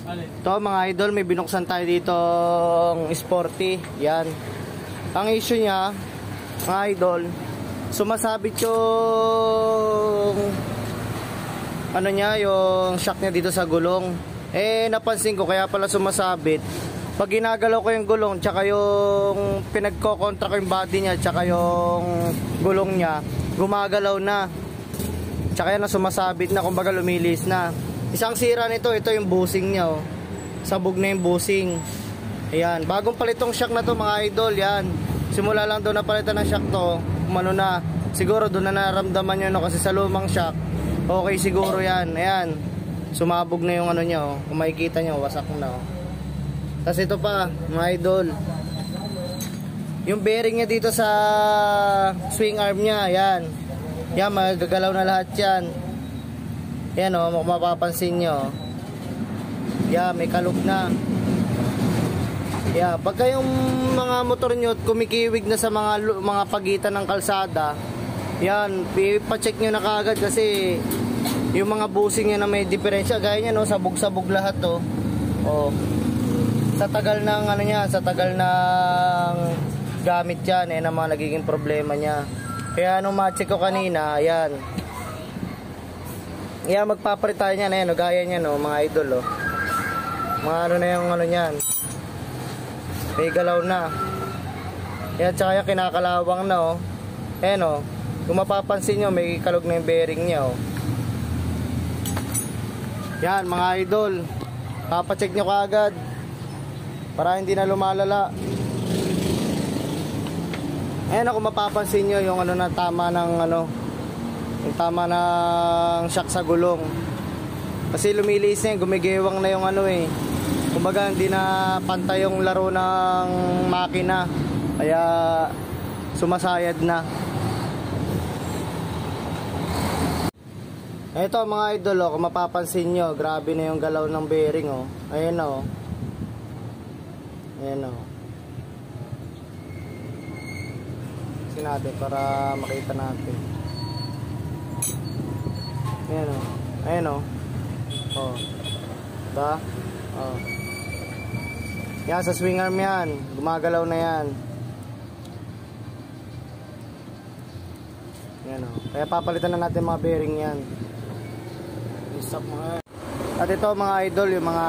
Ito mga idol, may binuksan tayo dito sporty. Yan. Ang issue niya, mga idol, sumasabit yung ano niya, yung shock niya dito sa gulong. Napansin ko kaya pala sumasabit. Pag ginagalaw ko yung gulong, tsaka yung pinagko-contra ko yung body niya, tsaka yung gulong niya, gumagalaw na. Tsaka yan na sumasabit na, kumbaga lumilis na. Isang sira nito, ito yung bushing niya, oh. Sabog na yung bushing. Ayan, bagong palitong shock na to mga idol, yan. Simula lang doon na palitan ng shock to, umano na. Siguro doon na naramdaman nyo, no, kasi sa lumang shock, okay siguro yan. Ayan, sumabog na yung ano niya, oh. Kung makikita nyo, wasak na, oh. Tapos ito pa, mga idol, yung bearing niya dito sa swing arm niya, ayan. Yan, magagalaw na lahat yan. Yan o, kung mapapansin nyo. Yan, may kalog na. Yan, pagka yung mga motor nyo kumikiwig na sa mga pagitan ng kalsada, yan, ipacheck nyo na kaagad kasi yung mga bushing nyo na may diferensya. Gaya nyo, no, sabog-sabog lahat to. O, sa tagal ng ano niya, sa tagal ng gamit yan, na mga nagiging problema niya. Kaya nung ma-check ko kanina, yan. Yan, magpapalit tayo niyan, ayan, gaya niyan, no, mga idol, oh. Mga ano na yung ano niyan. May galaw na. Yan, tsaka yung kinakalawang na, oh. Ayan, oh. Kung mapapansin nyo, may kalog na yung bearing niya, oh. Yan, mga idol. Papacheck nyo kaagad para hindi na lumalala. Ayan, kung mapapansin nyo yung ano na tama ng ano, yung tama ng shock sa gulong. Kasi lumilis na yun, gumigewang na yung ano eh. Kumbaga hindi na pantay yung laro ng makina. Kaya sumasayad na. Ito mga idol, oh, kung mapapansin nyo, grabe na yung galaw ng bearing, oh. Ayan, oh. Ayan, oh. Natin para makita natin. Ayan o. Ayan o. O. Diba? O. Yan, sa swing arm yan. Gumagalaw na yan. Ayan o. Kaya papalitan na natin mga bearing yan. Stop mga. At ito mga idol, yung mga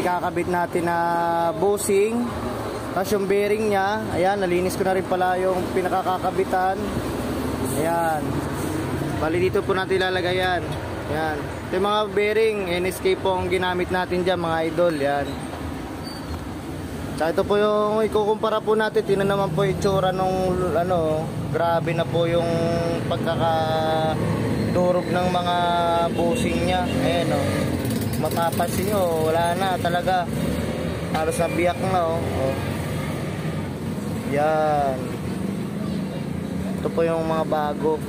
ikakabit natin na bushing. Tapos yung bearing niya, ayan, nalinis ko na rin pala yung pinakakakabitan. Ayan. Bali dito po natin ilalagay yan. Ayan. Ito yung mga bearing, NSK po ang ginamit natin dyan mga idol. Ayan. Tsaka ito po yung ikukumpara po natin. Tingnan naman po yung itsura nung ano, grabe na po yung pagkakadurog ng mga bushing niya. Ayan o. Mapapansin nyo, wala na talaga. Halos nabiyak na o. Yan. Ito po yung mga bago.